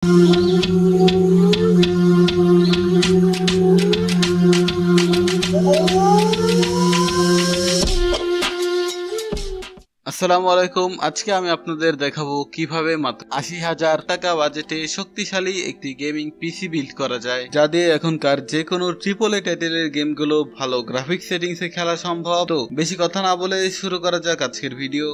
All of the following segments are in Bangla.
আসসালামু আলাইকুম। আজকে আমি আপনাদের দেখাবো কিভাবে মাত্র ৮০,০০০ টাকা বাজেটে শক্তিশালী একটি গেমিং পিসি বিল্ড করা যায়, যা দিয়ে এখনকার যে কোনো ট্রিপল এ টাইটেলের গেমগুলো ভালো গ্রাফিক্স সেটিংসে খেলা সম্ভব। তো বেশি কথা না বলে শুরু করা যাক আজকের ভিডিও।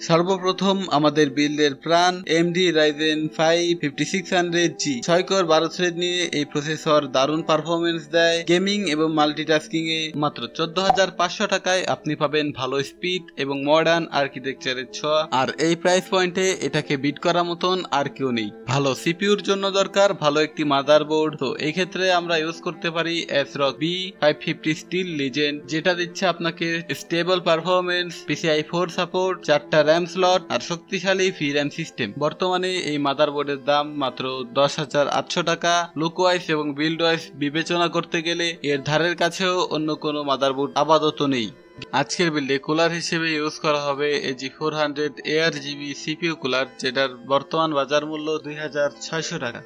সর্বপ্রথম আমাদের বিল্ডের প্রাণ AMD Ryzen 5 5600G 6 core 12 thread নিয়ে এই প্রসেসর দারুণ পারফরমেন্স দেয়। গেমিং এবং মাল্টিটাস্কিং এ মাত্র ১৪,৫০০ টাকায় আপনি পাবেন ভালো স্পিড এবং মডার্ন আর্কিটেকচারের ছোঁয়া। আর এই প্রাইস পয়েন্টে এটাকে বিট করার মতন আর কেউ নেই। ভালো সিপিইউর জন্য দরকার ভালো একটি মাদারবোর্ড। তো এই ক্ষেত্রে আমরা ইউজ করতে পারি ASRock B550 Steel Legend, যেটা দিচ্ছে আপনাকে স্টেবল পারফরমেন্স, PCI 4 সাপোর্ট, 4টা RAM স্লট আর শক্তিশালী VRAM সিস্টেম। বর্তমানে এই মাদারবোর্ডের দাম মাত্র ১০,৮০০ টাকা। লুক ওয়াইজ এবং বিল্ড ওয়াইজ বিবেচনা করতে গেলে এর ধারের কাছেও অন্য কোনো মাদারবোর্ড আপাতত নেই। আজকের বিল্ডে কুলার হিসেবে ইউজ করা হবে AG400 ARGB CPU কুলার, যেটার বর্তমান বাজার মূল্য ২,৬০০ টাকা।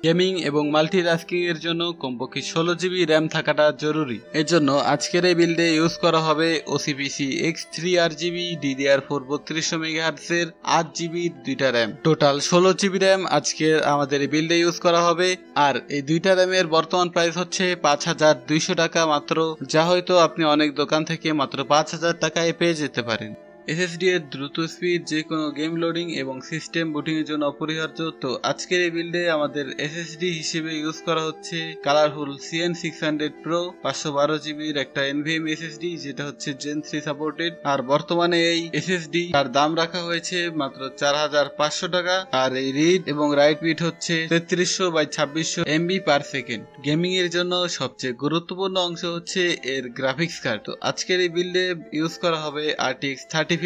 গেমিং এবং মাল্টিটাস্কিং এর জন্য কমপক্ষে 16GB RAM থাকাটা জরুরি। এর জন্য আজকের এই বিল্ডে ইউজ করা হবে OCPC X3 RGB DDR4 3200 MHz এর 8GB দুইটা RAM। টোটাল 16GB RAM আজকের আমাদের এই বিল্ডে ইউজ করা হবে। আর এই দুইটা RAM এর বর্তমান প্রাইস হচ্ছে ৫,২০০ টাকা মাত্র, যা হয়তো আপনি অনেক দোকান থেকে মাত্র ৫,০০০ টাকায় পেয়ে যেতে পারেন। SSD এর দ্রুত স্পিড যে কোনো গেম লোডিং এবং সিস্টেম বুটিং এর জন্য অপরিহার্য। তো আজকের এই বিল্ডে আমাদের SSD হিসেবে ইউজ করা হচ্ছে কালারফুল CN600 Pro 512GB এর একটা NVMe SSD, যেটা হচ্ছে Gen 3 সাপোর্টেড। আর বর্তমানে এই SSD তার দাম রাখা হয়েছে মাত্র ৪,৫০০ টাকা। আর এই রিড এবং রাইট বিট হচ্ছে 3300/2600 MB পার সেকেন্ড। গেমিং এর জন্য সবচেয়ে গুরুত্বপূর্ণ অংশ হচ্ছে এর গ্রাফিক্স কার্ড। তো আজকের এই বিল্ডে ইউজ করা হবে RTX 3050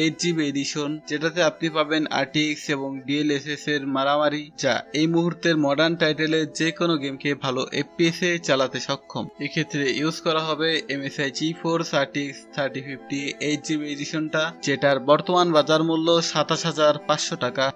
8GB এডিশন, যেটাতে আপনি পাবেন RTX এবং DLSS এর মারামারি, যা এই মুহূর্তের মডার্ন টাইটেলের যে কোনো গেমকে ভালো FPS এ চালাতে সক্ষম। এক্ষেত্রে ইউজ করা হবে MSI GeForce RTX 3050 8GB এডিশনটা, যেটার বর্তমান বাজার মূল্য ২৭,৫০০ টাকা।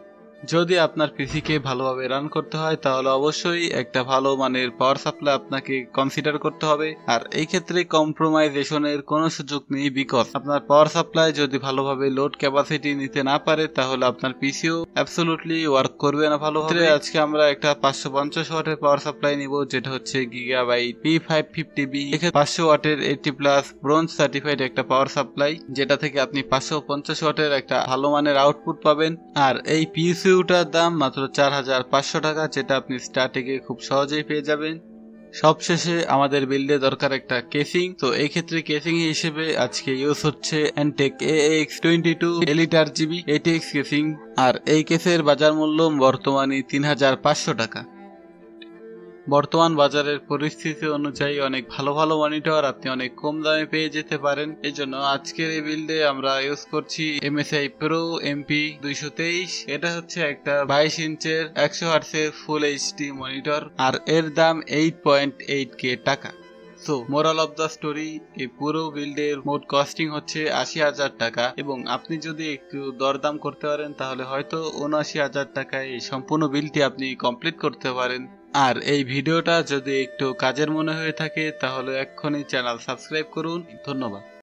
যদি আপনার পিসিকে ভালোভাবে রান করতে হয় তাহলে অবশ্যই একটা ভালো মানের পাওয়ার সাপ্লাই আপনাকে কনসিডার করতে হবে। আর এই ক্ষেত্রে কম্প্রোমাইজেশনের কোনো সুযোগ নেই, বিকজ আপনার পাওয়ার সাপ্লাই যদি ভালোভাবে লোড ক্যাপাসিটি নিতে না পারে তাহলে আপনার পিসিও অ্যাবসলিউটলি ওয়ার্ক করবে না ভালোভাবে। আজকে আমরা একটা ৫৫০ ওয়াটের পাওয়ার সাপ্লাই নিব, যেটা হচ্ছে Gigabyte P550B 500 ওয়াটের 80+ ব্রোঞ্জ সার্টিফাইড একটা পাওয়ার সাপ্লাই, যেটা থেকে আপনি ৫৫০ ওয়াটের একটা ভালো মানের আউটপুট পাবেন। আর এই পিসিউটার দাম মাত্র ৪,৫০০ টাকা, যেটা আপনি স্টার্টিংয়ে খুব সহজেই পেয়ে যাবেন। সবশেষে আমাদের বিল্ডে দরকার একটা কেসিং। তো এই ক্ষেত্রে কেসিং হিসেবে আজকে ইউজ হচ্ছে Antec AX22 Elite RGB ATX casing. আর এই কেসের বাজার মূল্য বর্তমানে ৩,৫০০ টাকা। বর্তমান বাজারের পরিস্থিতি অনুযায়ী অনেক ভালো ভালো মনিটর আপনি অনেক কম দামে পেয়ে যেতে পারেন। এই জন্য আজকের এই বিল্ডে আমরা ইউজ করছি MSI Pro MP223। এটা হচ্ছে একটা 22 ইঞ্চের 100Hz এর ফুল HD মনিটর, আর এর দাম 8.8K টাকা। So moral of the story, এই পুরো বিল্ডের মোট কস্টিং হচ্ছে ৮০,০০০ টাকা, এবং আপনি যদি একটু দরদাম করতে পারেন তাহলে হয়তো ৭৯,০০০ টাকায় এই সম্পূর্ণ বিলটি আপনি কমপ্লিট করতে পারেন। আর এই ভিডিওটা যদি একটু কাজের মনে হয়ে থাকে তাহলে এক্ষুনি চ্যানেল সাবস্ক্রাইব করুন। ধন্যবাদ।